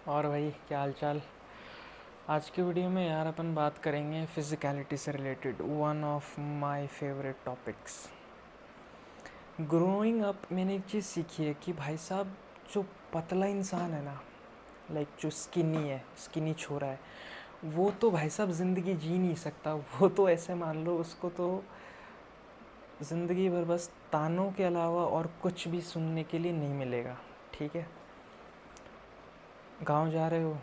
और भाई क्या हाल चाल। आज की वीडियो में यार अपन बात करेंगे फिज़िकलिटी से related one of my favourite topics. Growing up मैंने एक चीज़ सीखी है कि भाई साहब जो पतला इंसान है ना, लाइक जो स्किनी है, स्किनी छोरा है, वो तो भाई साहब ज़िंदगी जी नहीं सकता। वो तो ऐसे मान लो उसको तो ज़िंदगी भर बस तानों के अलावा और कुछ भी सुनने के लिए नहीं मिलेगा। ठीक है, गांव जा रहे हो,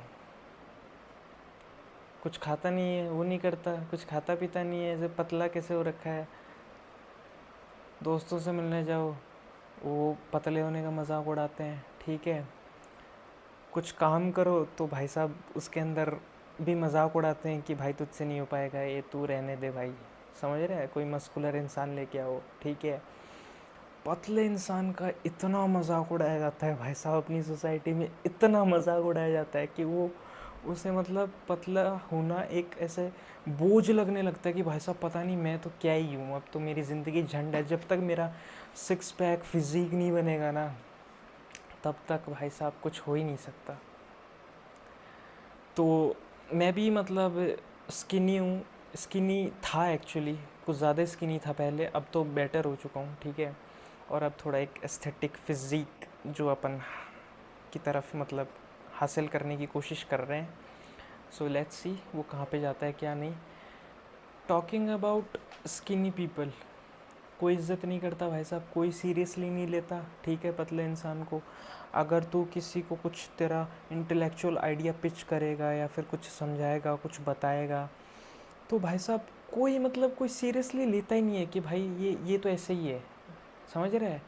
कुछ खाता नहीं है, वो नहीं करता, कुछ खाता पीता नहीं है, ऐसे पतला कैसे हो रखा है। दोस्तों से मिलने जाओ, वो पतले होने का मजाक उड़ाते हैं। ठीक है, कुछ काम करो तो भाई साहब उसके अंदर भी मजाक उड़ाते हैं कि भाई तुझसे नहीं हो पाएगा, ये तू रहने दे भाई। समझ रहे हैं, कोई मस्कुलर इंसान लेके आओ। ठीक है, पतले इंसान का इतना मजाक उड़ाया जाता है भाई साहब, अपनी सोसाइटी में इतना मजाक उड़ाया जाता है कि वो उसे मतलब पतला होना एक ऐसे बोझ लगने लगता है कि भाई साहब पता नहीं मैं तो क्या ही हूँ, अब तो मेरी ज़िंदगी झंड है। जब तक मेरा सिक्स पैक फिजिक नहीं बनेगा ना, तब तक भाई साहब कुछ हो ही नहीं सकता। तो मैं भी मतलब स्किनी हूँ, स्किनी था एक्चुअली, कुछ ज़्यादा स्किनी था पहले, अब तो बेटर हो चुका हूँ। ठीक है, और अब थोड़ा एक एस्थेटिक फिज़ीक जो अपन की तरफ मतलब हासिल करने की कोशिश कर रहे हैं। सो लेट्स सी वो कहाँ पे जाता है क्या नहीं। टॉकिंग अबाउट स्किनी पीपल, कोई इज्जत नहीं करता भाई साहब, कोई सीरियसली नहीं लेता। ठीक है, पतले इंसान को अगर तू किसी को कुछ तेरा इंटेलेक्चुअल आइडिया पिच करेगा या फिर कुछ समझाएगा, कुछ बताएगा, तो भाई साहब कोई मतलब कोई सीरियसली लेता ही नहीं है कि भाई ये तो ऐसे ही है। समझ रहे हैं,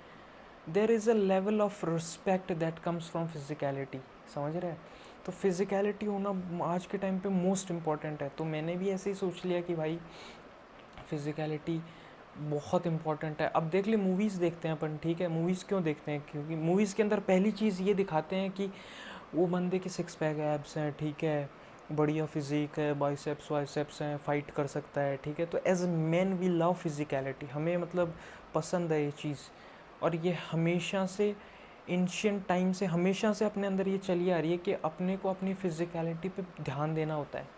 there is a level of respect that comes from physicality. समझ रहे हैं, तो फिजिकलिटी होना आज के टाइम पे मोस्ट इम्पॉर्टेंट है। तो मैंने भी ऐसे ही सोच लिया कि भाई फिजिकलिटी बहुत इम्पॉर्टेंट है। अब देख ले, मूवीज़ देखते हैं अपन। ठीक है, मूवीज़ क्यों देखते हैं? क्योंकि मूवीज़ के अंदर पहली चीज़ ये दिखाते हैं कि वो बंदे के सिक्स पैक एब्स हैं। ठीक है, बढ़िया फिजिक है, बाइसेप्स वाइसेप्स हैं, फाइट कर सकता है। ठीक है, तो as a man we love physicality, हमें मतलब पसंद है ये चीज़। और ये हमेशा से एंशियंट टाइम से हमेशा से अपने अंदर ये चली आ रही है कि अपने को अपनी फिजिकलिटी पे ध्यान देना होता है,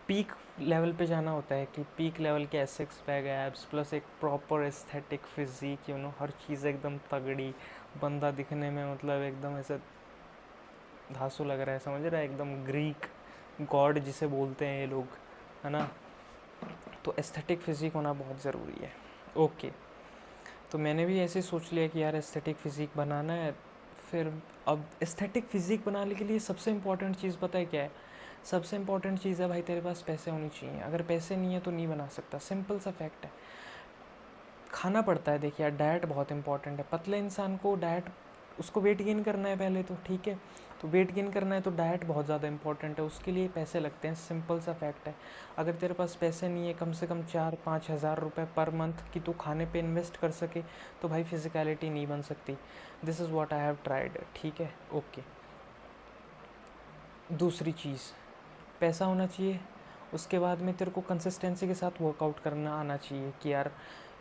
पीक लेवल पे जाना होता है। कि पीक लेवल के सिक्स पैक एब्स प्लस एक प्रॉपर एस्थेटिक फिजिक, हर चीज़ एकदम तगड़ी, बंदा दिखने में मतलब एकदम ऐसे धांसू लग रहा है। समझ रहा है, एकदम ग्रीक गॉड जिसे बोलते हैं ये लोग, है ना। तो एस्थेटिक फिजिक होना बहुत ज़रूरी है। ओके, तो मैंने भी ऐसे सोच लिया कि यार एस्थेटिक फ़िज़िक बनाना है। फिर अब एस्थेटिक फ़िज़िक बनाने के लिए सबसे इम्पॉर्टेंट चीज़ पता है क्या है? सबसे इम्पॉर्टेंट चीज़ है भाई, तेरे पास पैसे होनी चाहिए। अगर पैसे नहीं है तो नहीं बना सकता, सिंपल सा फैक्ट है। खाना पड़ता है, देखिए यार, डाइट बहुत इंपॉर्टेंट है। पतले इंसान को डाइट, उसको वेट गेन करना है पहले तो। ठीक है, तो वेट गेन करना है तो डाइट बहुत ज़्यादा इंपॉर्टेंट है, उसके लिए पैसे लगते हैं, सिंपल सा फैक्ट है। अगर तेरे पास पैसे नहीं है, कम से कम 4-5 हज़ार रुपये पर मंथ कि तू खाने पे इन्वेस्ट कर सके, तो भाई फिजिकलिटी नहीं बन सकती। This is what I have tried. ठीक है, ओके। दूसरी चीज़, पैसा होना चाहिए। उसके बाद में तेरे को कंसिस्टेंसी के साथ वर्कआउट करना आना चाहिए कि यार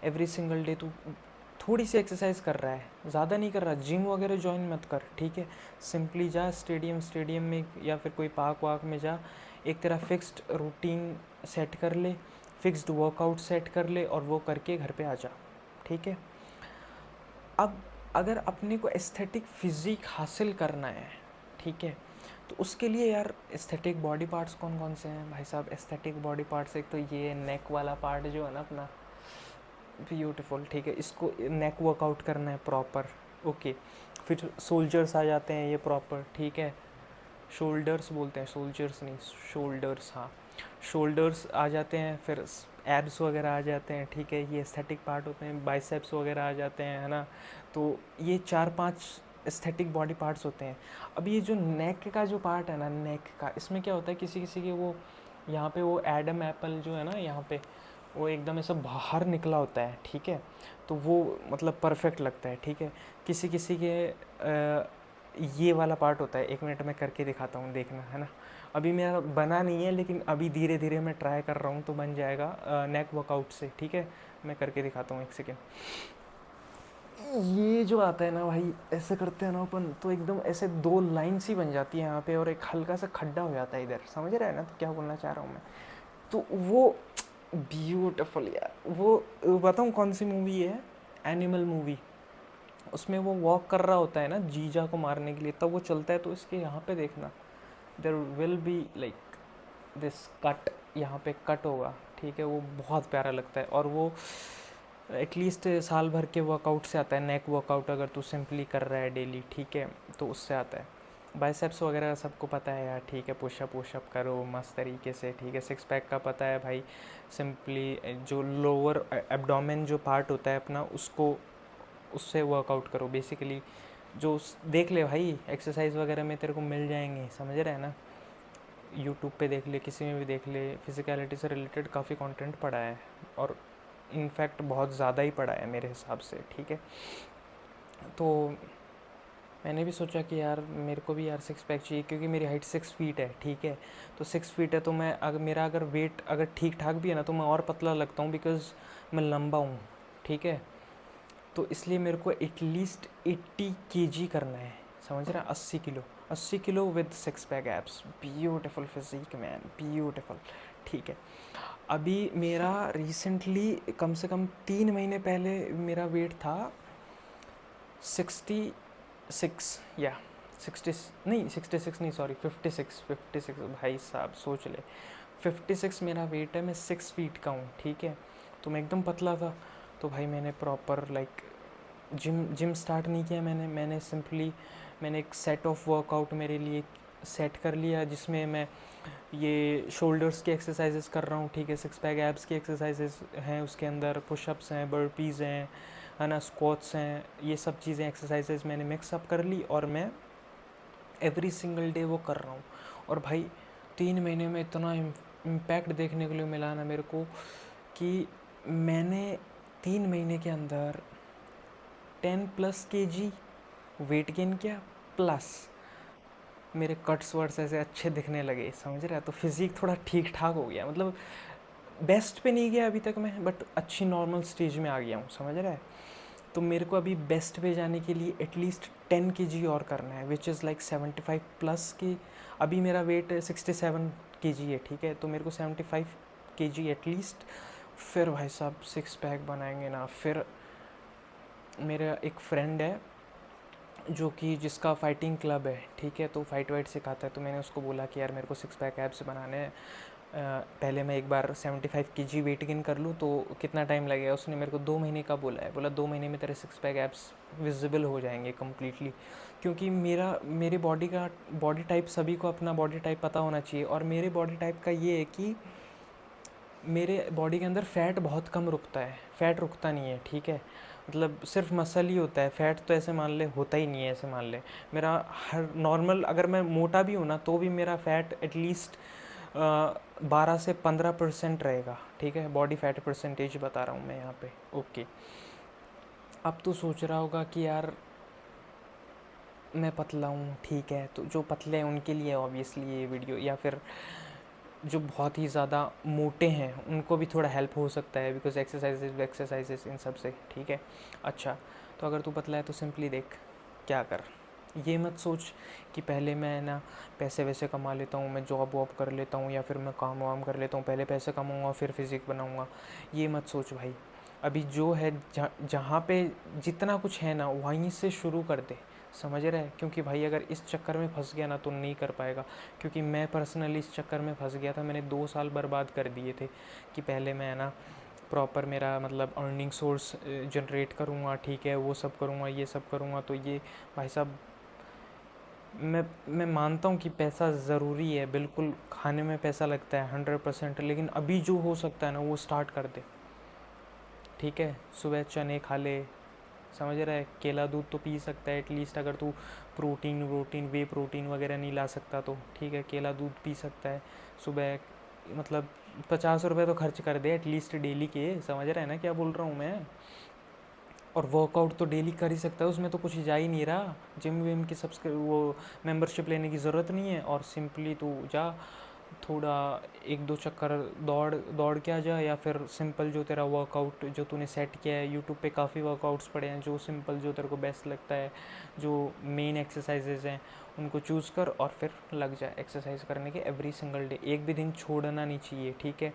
एवरी सिंगल डे तू थोड़ी सी एक्सरसाइज कर रहा है, ज़्यादा नहीं कर रहा, जिम वगैरह ज्वाइन मत कर। ठीक है, सिंपली जा स्टेडियम में या फिर कोई पार्क वार्क में जा, एक तेरा फिक्स्ड रूटीन सेट कर ले, फिक्स्ड वर्कआउट सेट कर ले और वो करके घर पे आ जा। ठीक है, अब अगर अपने को एस्थेटिक फिजिक हासिल करना है, ठीक है, तो उसके लिए यार एस्थेटिक बॉडी पार्ट्स कौन कौन से हैं भाई साहब? एस्थेटिक बॉडी पार्ट्स, एक तो ये नेक वाला पार्ट जो है ना अपना, ब्यूटीफुल। ठीक है, इसको नेक वर्कआउट करना है प्रॉपर। ओके, फिर सोल्जर्स आ जाते हैं ये प्रॉपर। ठीक है, शोल्डर्स बोलते हैं, सोल्जर्स नहीं, शोल्डर्स, हाँ, शोल्डर्स आ जाते हैं। फिर एब्स वगैरह आ जाते हैं। ठीक है, ये एस्थेटिक पार्ट होते हैं। बाइसेप्स वगैरह आ जाते हैं, है ना। तो ये 4-5 एस्थेटिक बॉडी पार्ट्स होते हैं। अब ये जो नेक का जो पार्ट है ना, नेक का, इसमें क्या होता है, किसी किसी के वो यहाँ पे वो एडम एप्पल जो है ना, यहाँ पे वो एकदम ऐसा बाहर निकला होता है। ठीक है, तो वो मतलब परफेक्ट लगता है। ठीक है, किसी किसी के ये वाला पार्ट होता है। 1 मिनट में करके दिखाता हूँ, देखना, है ना। अभी मेरा बना नहीं है, लेकिन अभी धीरे धीरे मैं ट्राई कर रहा हूँ, तो बन जाएगा नेक वर्कआउट से। ठीक है, मैं करके दिखाता हूँ, 1 सेकेंड। ये जो आता है ना भाई, ऐसे करते हैं ना अपन तो एकदम ऐसे दो लाइन सी बन जाती है यहाँ पे, और एक हल्का सा खड्डा हो जाता है इधर, समझ रहा है ना तो क्या बोलना चाह रहा हूँ मैं। तो वो ब्यूटीफुल यार, वो बताऊँ कौन सी मूवी है, एनिमल मूवी। उसमें वो वॉक कर रहा होता है ना जीजा को मारने के लिए, तब वो चलता है तो इसके यहाँ पे देखना, there will be like this cut, यहाँ पे कट होगा, ठीक है। वो बहुत प्यारा लगता है, और वो एटलीस्ट साल भर के वर्कआउट से आता है। नेक वर्कआउट अगर तू सिंपली कर रहा है डेली, ठीक है, तो उससे आता है। बाइसेप्स वगैरह सबको पता है यार, ठीक है, पुशअप वुशअप करो मस्त तरीके से, ठीक है। सिक्स पैक का पता है भाई, सिंपली जो लोअर एब्डोमेन जो पार्ट होता है अपना, उसको उससे वर्कआउट करो बेसिकली। जो देख ले भाई, एक्सरसाइज वगैरह में तेरे को मिल जाएंगे, समझ रहे हैं ना। यूट्यूब पे देख ले, किसी में भी देख ले, फिज़िकलिटी से रिलेटेड काफ़ी कंटेंट पड़ा है, और इनफैक्ट बहुत ज़्यादा ही पड़ा है मेरे हिसाब से, ठीक है। तो मैंने भी सोचा कि यार मेरे को भी यार सिक्स पैक चाहिए, क्योंकि मेरी हाइट 6 फीट है, ठीक है। तो 6 फीट है तो मैं अगर मेरा अगर वेट अगर ठीक ठाक भी है ना, तो मैं और पतला लगता हूँ, बिकॉज़ मैं लंबा हूँ, ठीक है। तो इसलिए मेरे को एटलीस्ट 80 kg करना है, समझ रहा है, 80 kilo, 80 kilo with six pack abs, beautiful physique man, beautiful, ठीक है। अभी मेरा रिसेंटली कम से कम 3 महीने पहले मेरा वेट था 66, या 60 नहीं, 66 नहीं, सॉरी 56, 56 भाई साहब सोच ले, 56 मेरा वेट है, मैं 6 फीट का हूँ, ठीक है। तो मैं एकदम पतला था। तो भाई मैंने प्रॉपर लाइक जिम स्टार्ट नहीं किया मैंने सिंपली मैंने एक सेट ऑफ वर्कआउट मेरे लिए सेट कर लिया, जिसमें मैं ये शोल्डर्स की एक्सरसाइजेस कर रहा हूँ, ठीक है। सिक्स पैक एब्स की एक्सरसाइजेस हैं उसके अंदर, पुशअप्स हैं, बर्पीज़ हैं, है ना, स्क्वाट्स हैं, ये सब चीज़ें एक्सरसाइजेस मैंने मिक्सअप कर ली, और मैं एवरी सिंगल डे वो कर रहा हूँ। और भाई 3 महीने में इतना इम्पैक्ट देखने के लिए मिला ना मेरे को, कि मैंने 3 महीने के अंदर 10+ kg वेट गेन किया, प्लस मेरे कट्स वर्ड्स ऐसे अच्छे दिखने लगे, समझ रहा है। तो फिज़िक थोड़ा ठीक ठाक हो गया, मतलब बेस्ट पे नहीं गया अभी तक मैं, बट अच्छी नॉर्मल स्टेज में आ गया हूँ, समझ रहा है। तो मेरे को अभी बेस्ट पे जाने के लिए एटलीस्ट 10 kg और करना है, विच इज़ लाइक 75+ की। अभी मेरा वेट 67 kg है, ठीक है। तो मेरे को 75 kg एटलीस्ट, फिर भाई साहब सिक्स पैक बनाएंगे ना। फिर मेरा एक फ्रेंड है जो कि जिसका फाइटिंग क्लब है, ठीक है, तो फाइट वाइट सिखाता है। तो मैंने उसको बोला कि यार मेरे को सिक्स पैक एब्स बनाने हैं, पहले मैं एक बार 75 kg वेट गेन कर लूँ तो कितना टाइम लगेगा। उसने मेरे को 2 महीने का बोला है, बोला 2 महीने में तेरे सिक्स पैक एब्स विजिबल हो जाएंगे कम्प्लीटली। क्योंकि मेरे बॉडी टाइप, सभी को अपना बॉडी टाइप पता होना चाहिए, और मेरे बॉडी टाइप का ये है कि मेरे बॉडी के अंदर फ़ैट बहुत कम रुकता है, फ़ैट रुकता नहीं है, ठीक है। मतलब सिर्फ मसल ही होता है, फ़ैट तो ऐसे मान ले होता ही नहीं है, ऐसे मान ले। मेरा हर नॉर्मल अगर मैं मोटा भी हूँ ना, तो भी मेरा फ़ैट एटलीस्ट 12 से 15% रहेगा, ठीक है। बॉडी फैट परसेंटेज बता रहा हूँ मैं यहाँ पे, ओके। अब तो सोच रहा होगा कि यार मैं पतला हूँ, ठीक है, तो जो पतले हैं उनके लिए ऑब्वियसली ये वीडियो, या फिर जो बहुत ही ज़्यादा मोटे हैं उनको भी थोड़ा हेल्प हो सकता है, बिकॉज एक्सरसाइजेज इन सब से, ठीक है। अच्छा, तो अगर तू पतला है तो सिंपली देख क्या कर, ये मत सोच कि पहले मैं ना पैसे वैसे कमा लेता हूँ, मैं जॉब वॉब कर लेता हूँ, या फिर मैं काम वाम कर लेता हूँ, पहले पैसे कमाऊँगा फिर फिज़िक बनाऊँगा, ये मत सोच भाई। अभी जो है जहाँ पे जितना कुछ है ना वहीं से शुरू कर दे, समझ रहा है। क्योंकि भाई अगर इस चक्कर में फंस गया ना तो नहीं कर पाएगा। क्योंकि मैं पर्सनली इस चक्कर में फंस गया था, मैंने 2 साल बर्बाद कर दिए थे कि पहले मैं ना प्रॉपर मेरा मतलब अर्निंग सोर्स जनरेट करूँगा, ठीक है, वो सब करूँगा, ये सब करूँगा। तो ये भाई साहब मैं मानता हूँ कि पैसा ज़रूरी है, बिल्कुल खाने में पैसा लगता है 100%, लेकिन अभी जो हो सकता है ना वो स्टार्ट कर दे, ठीक है। सुबह चने खा ले, समझ रहा है, केला दूध तो पी सकता है एटलीस्ट, अगर तू प्रोटीन वे प्रोटीन वगैरह नहीं ला सकता तो, ठीक है, केला दूध पी सकता है सुबह। मतलब 50 रुपये तो खर्च कर दे एटलीस्ट डेली के, समझ रहा है ना क्या बोल रहा हूँ मैं। और वर्कआउट तो डेली कर ही सकता है, उसमें तो कुछ जा ही नहीं रहा। जिम विम की वो मेंबरशिप लेने की ज़रूरत नहीं है, और सिंपली तू जा थोड़ा एक दो चक्कर दौड़ दौड़ के आ जा, या फिर सिंपल जो तेरा वर्कआउट जो तूने सेट किया है, यूट्यूब पे काफ़ी वर्कआउट्स पड़े हैं, जो सिंपल जो तेरे को बेस्ट लगता है, जो मेन एक्सरसाइजेज हैं उनको चूज़ कर और फिर लग जा एक्सरसाइज करने के एवरी सिंगल डे। एक भी दिन छोड़ना नहीं चाहिए, ठीक है।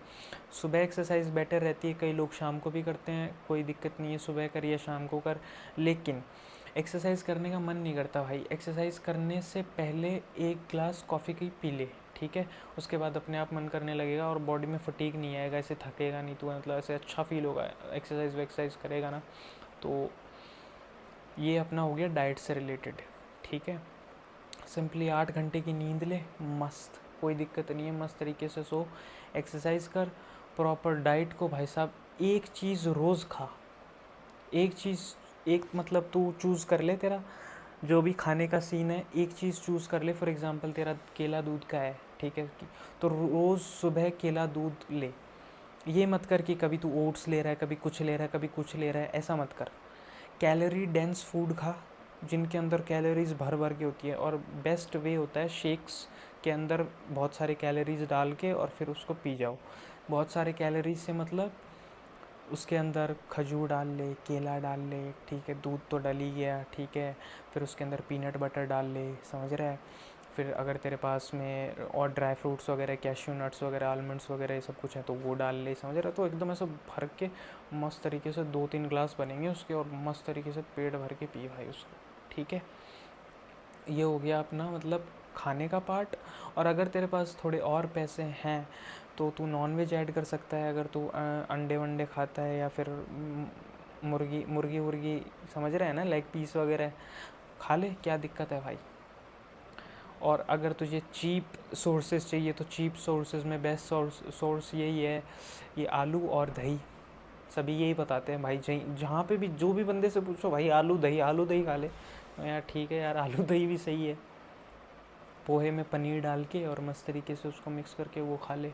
सुबह एक्सरसाइज बेटर रहती है, कई लोग शाम को भी करते हैं, कोई दिक्कत नहीं है, सुबह कर या शाम को कर। लेकिन एक्सरसाइज करने का मन नहीं करता भाई, एक्सरसाइज करने से पहले एक ग्लास कॉफ़ी की पी ले, ठीक है। उसके बाद अपने आप मन करने लगेगा और बॉडी में फटीग नहीं आएगा, ऐसे थकेगा नहीं, तो मतलब ऐसे अच्छा फील होगा एक्सरसाइज वैक्सरसाइज करेगा ना। तो ये अपना हो गया डाइट से रिलेटेड, ठीक है। सिंपली 8 घंटे की नींद ले, मस्त, कोई दिक्कत नहीं है, मस्त तरीके से सो, एक्सरसाइज कर, प्रॉपर डाइट को भाई साहब एक चीज़ रोज़ खा, एक चीज़, एक मतलब तू चूज़ कर ले, तेरा जो भी खाने का सीन है एक चीज़ चूज़ कर ले। फॉर एग्ज़ाम्पल तेरा केला दूध का है, ठीक है, तो रोज़ सुबह केला दूध ले। ये मत कर कि कभी तू ओट्स ले रहा है, कभी कुछ ले रहा है, कभी कुछ ले रहा है, ऐसा मत कर। कैलोरी डेंस फूड खा, जिनके अंदर कैलोरीज भर भर के होती है, और बेस्ट वे होता है शेक्स के अंदर बहुत सारे कैलोरीज डाल के और फिर उसको पी जाओ। बहुत सारे कैलोरीज से मतलब उसके अंदर खजूर डाल ले, केला डाल ले, ठीक है, दूध तो डल ही गया, ठीक है, फिर उसके अंदर पीनट बटर डाल ले, समझ रहा है। फिर अगर तेरे पास में और ड्राई फ्रूट्स वगैरह, कैश्यू नट्स वगैरह, आलमंड्स वगैरह ये सब कुछ है तो वो डाल ले, समझ रहा है। तो एकदम ऐसा भर के मस्त तरीके से 2-3 ग्लास बनेंगे उसके, और मस्त तरीके से पेट भर के पी भाई उसको, ठीक है। ये हो गया अपना मतलब खाने का पार्ट। और अगर तेरे पास थोड़े और पैसे हैं तो तू नॉनवेज ऐड कर सकता है, अगर तू अंडे वंडे खाता है, या फिर मुर्गी मुर्गी मुर्गी समझ रहे हैं ना, लेग पीस वगैरह खा ले, क्या दिक्कत है भाई। और अगर तुझे चीप सोर्सेज चाहिए तो चीप सोर्सेज में बेस्ट सोर्स यही है, ये आलू और दही। सभी यही बताते हैं भाई, जहाँ पे भी जो भी बंदे से पूछो भाई, आलू दही खा ले। यार ठीक है यार, आलू दही भी सही है, पोहे में पनीर डाल के और मस्त तरीके से उसको मिक्स करके वो खा ले,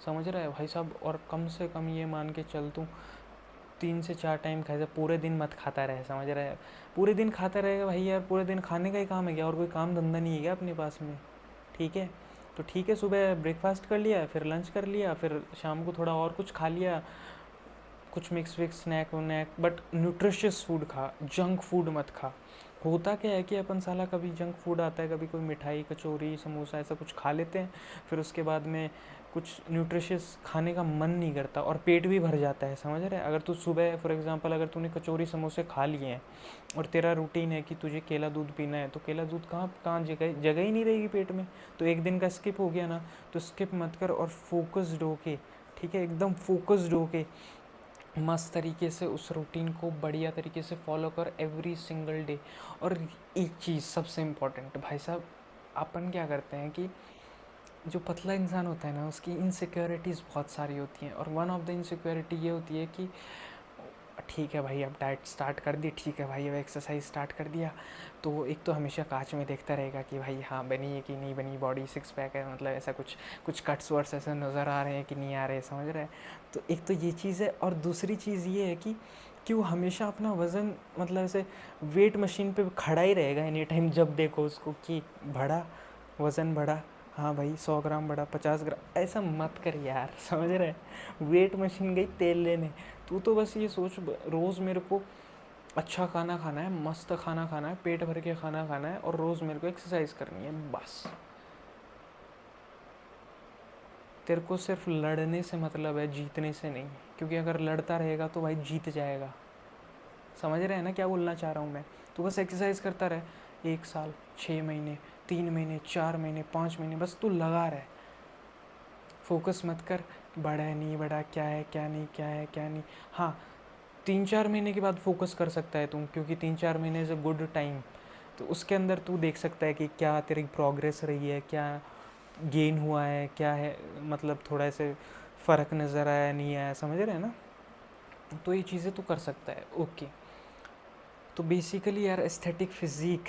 समझ रहा है भाई साहब। और कम से कम ये मान के चल तू 3 से 4 टाइम खाए, पूरे दिन मत खाता रहे, समझ रहा है। पूरे दिन खाता रहेगा भाई यार, पूरे दिन खाने का ही काम है क्या, और कोई काम धंधा नहीं है क्या अपने पास में, ठीक है। तो ठीक है, सुबह ब्रेकफास्ट कर लिया, फिर लंच कर लिया, फिर शाम को थोड़ा और कुछ खा लिया, कुछ मिक्स विक्स स्नैक वनैक, बट न्यूट्रिशियस फूड खा, जंक फूड मत खा। होता क्या है कि अपन साला कभी जंक फूड आता है, कभी कोई मिठाई कचौरी समोसा ऐसा कुछ खा लेते हैं, फिर उसके बाद में कुछ न्यूट्रिशियस खाने का मन नहीं करता और पेट भी भर जाता है, समझ रहे हैं। अगर तू सुबह फॉर एग्जांपल अगर तूने कचौरी समोसे खा लिए हैं और तेरा रूटीन है कि तुझे केला दूध पीना है, तो केला दूध कहाँ कहाँ जगह जगह ही नहीं रहेगी पेट में, तो एक दिन का स्किप हो गया ना। तो स्किप मत कर और फोकस्ड होके, ठीक है, एकदम फोकस्ड होके मस्त तरीके से उस रूटीन को बढ़िया तरीके से फॉलो कर एवरी सिंगल डे। और एक चीज़ सबसे इम्पोर्टेंट भाई साहब, अपन क्या करते हैं कि जो पतला इंसान होता है ना, उसकी इनसिक्योरिटीज़ बहुत सारी होती हैं, और वन ऑफ द इनसिक्योरिटी ये होती है कि ठीक है भाई अब डाइट स्टार्ट कर दी, ठीक है भाई अब एक्सरसाइज स्टार्ट कर दिया, तो एक तो हमेशा कांच में देखता रहेगा कि भाई हाँ बनी है कि नहीं बनी बॉडी, सिक्स पैक है, मतलब ऐसा कुछ कुछ कट्स वर्ड्स ऐसे नज़र आ रहे हैं कि नहीं आ रहे, समझ रहे हैं। तो एक तो ये चीज़ है, और दूसरी चीज़ ये है कि वो हमेशा अपना वज़न मतलब ऐसे वेट मशीन पे खड़ा ही रहेगा एनी टाइम, जब देखो उसको कि बढ़ा, वज़न बढ़ा, हाँ भाई 100 ग्राम बढ़ा, 50 ग्राम, ऐसा मत कर यार, समझ रहे। वेट मशीन गई तेल लेने, तू तो बस ये सोच रोज़ मेरे को अच्छा खाना खाना है, मस्त खाना खाना है, पेट भर के खाना खाना है, और रोज़ मेरे को एक्सरसाइज करनी है, बस। तेरे को सिर्फ लड़ने से मतलब है, जीतने से नहीं, क्योंकि अगर लड़ता रहेगा तो भाई जीत जाएगा, समझ रहे हैं ना क्या बोलना चाह रहा हूँ मैं। तो बस एक्सरसाइज करता रहे, 1 साल, 6 महीने, 3 महीने, 4 महीने, 5 महीने, बस तू लगा रहे, फोकस मत कर बढ़ा है नहीं बढ़ा, क्या है क्या नहीं, क्या है क्या नहीं। हाँ, 3-4 महीने के बाद फोकस कर सकता है तुम, क्योंकि 3-4 महीने इज़ अ गुड टाइम। तो उसके अंदर तू देख सकता है कि क्या तेरी प्रोग्रेस रही है, क्या गेन हुआ है, क्या है, मतलब थोड़ा ऐसे फ़र्क नज़र आया नहीं आया, समझ रहे हैं ना। तो ये चीज़ें तू कर सकता है, ओके। तो बेसिकली यार एस्थेटिक फिज़ीक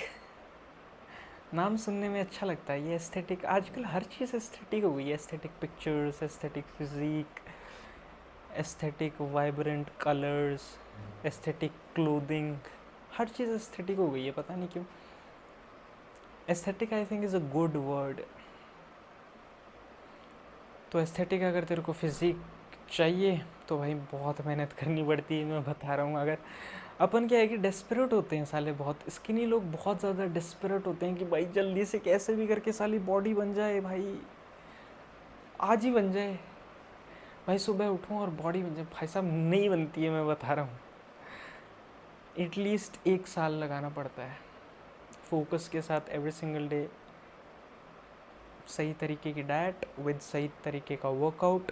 नाम सुनने में अच्छा लगता है, ये एस्थेटिक, आजकल हर चीज़ एस्थेटिक हो गई है, aesthetic pictures, aesthetic physique, aesthetic vibrant colours, aesthetic clothing, हर चीज़ एस्थेटिक हो गई है, पता नहीं क्यों। Aesthetic I think is a good word. तो एस्थेटिक अगर तेरे को फिज़िक चाहिए तो भाई बहुत मेहनत करनी पड़ती है, मैं बता रहा हूँ। अगर अपन क्या है कि डेस्परेट होते हैं साले, बहुत स्किनी लोग बहुत ज़्यादा डेस्परेट होते हैं कि भाई जल्दी से कैसे भी करके साली बॉडी बन जाए, भाई आज ही बन जाए, भाई सुबह उठूँ और बॉडी बन जाए। भाई साहब नहीं बनती है, मैं बता रहा हूँ। एटलीस्ट 1 साल लगाना पड़ता है फोकस के साथ, एवरी सिंगल डे सही तरीके की डाइट विद सही तरीके का वर्कआउट,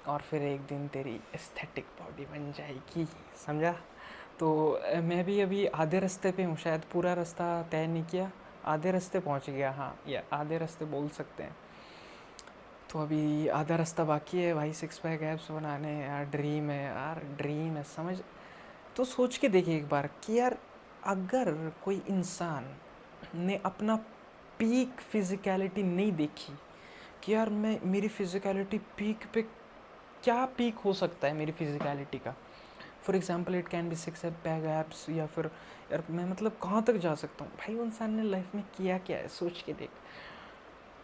और फिर एक दिन तेरी एस्थेटिक बॉडी बन जाएगी, समझा। तो मैं भी अभी आधे रास्ते पे हूँ, शायद पूरा रास्ता तय नहीं किया, आधे रास्ते पहुँच गया, हाँ या आधे रास्ते बोल सकते हैं। तो अभी आधा रास्ता बाकी है भाई, 6 पैक एब्स बनाने हैं यार, ड्रीम है यार, ड्रीम है, समझ। तो सोच के देखिए एक बार कि यार अगर कोई इंसान ने अपना पीक फिज़िकलिटी नहीं देखी कि यार मैं मेरी फिज़िकलिटी पीक पे, क्या पीक हो सकता है मेरी फिज़िकलिटी का, for example it can be 6 pack abs, या फिर यार मैं मतलब कहाँ तक जा सकता हूँ। भाई उन इंसान ने लाइफ में किया क्या है, सोच के देख।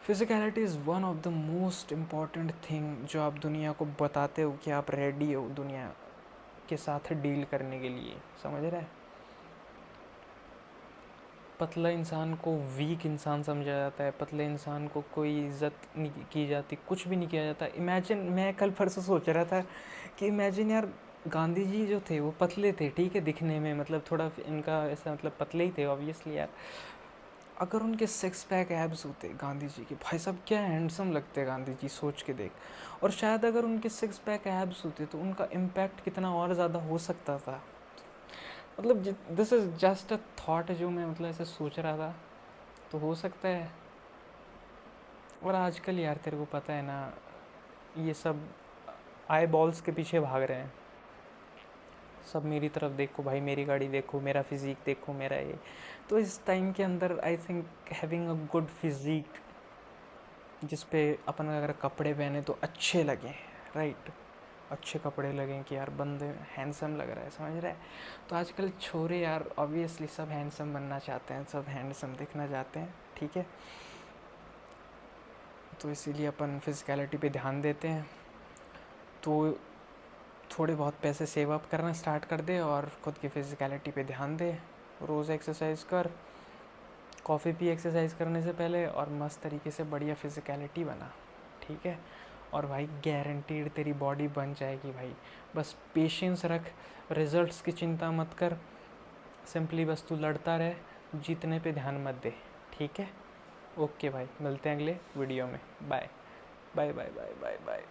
Physicality is one of the most important thing जो आप दुनिया को बताते हो कि आप रेडी हो दुनिया के साथ डील करने के लिए, समझ रहे हैं। पतला इंसान को वीक इंसान समझा जाता है, पतले इंसान को कोई इज्जत नहीं की जाती, कुछ भी नहीं किया जाता। इमेजिन, मैं कल परसों सोच रहा था कि इमेजिन यार गांधी जी जो थे वो पतले थे, ठीक है, दिखने में मतलब थोड़ा इनका ऐसा मतलब पतले ही थे ऑब्वियसली यार। अगर उनके 6 पैक एब्स होते गांधी जी के, भाई साहब क्या हैंडसम लगते गांधी जी, सोच के देख। और शायद अगर उनके 6 पैक एब्स होते तो उनका इम्पैक्ट कितना और ज़्यादा हो सकता था। मतलब this is just a thought जो मैं मतलब ऐसे सोच रहा था, तो हो सकता है। और आजकल यार तेरे को पता है ना, ये सब आई बॉल्स के पीछे भाग रहे हैं सब, मेरी तरफ देखो भाई, मेरी गाड़ी देखो, मेरा फिज़ीक देखो, मेरा ये। तो इस टाइम के अंदर I think having a good physique, जिस पे अपन अगर कपड़े पहने तो अच्छे लगें, राइट, अच्छे कपड़े लगें कि यार बंदे हैंडसम लग रहा है, समझ रहा है। तो आजकल छोरे यार ऑब्वियसली सब हैंडसम बनना चाहते हैं, सब हैंडसम दिखना चाहते हैं, ठीक है। तो इसीलिए अपन फिज़िकलिटी पे ध्यान देते हैं। तो थोड़े बहुत पैसे सेव अप करना स्टार्ट कर दे और ख़ुद की फिज़िकलिटी पे ध्यान दे। रोज़ एक्सरसाइज कर, कॉफ़ी पी एक्सरसाइज करने से पहले, और मस्त तरीके से बढ़िया फिज़िकलिटी बना, ठीक है। और भाई गारंटीड तेरी बॉडी बन जाएगी भाई, बस पेशेंस रख, रिजल्ट्स की चिंता मत कर, सिंपली बस तू लड़ता रहे, जीतने पे ध्यान मत दे, ठीक है। ओके भाई, मिलते हैं अगले वीडियो में, bye bye bye bye bye bye.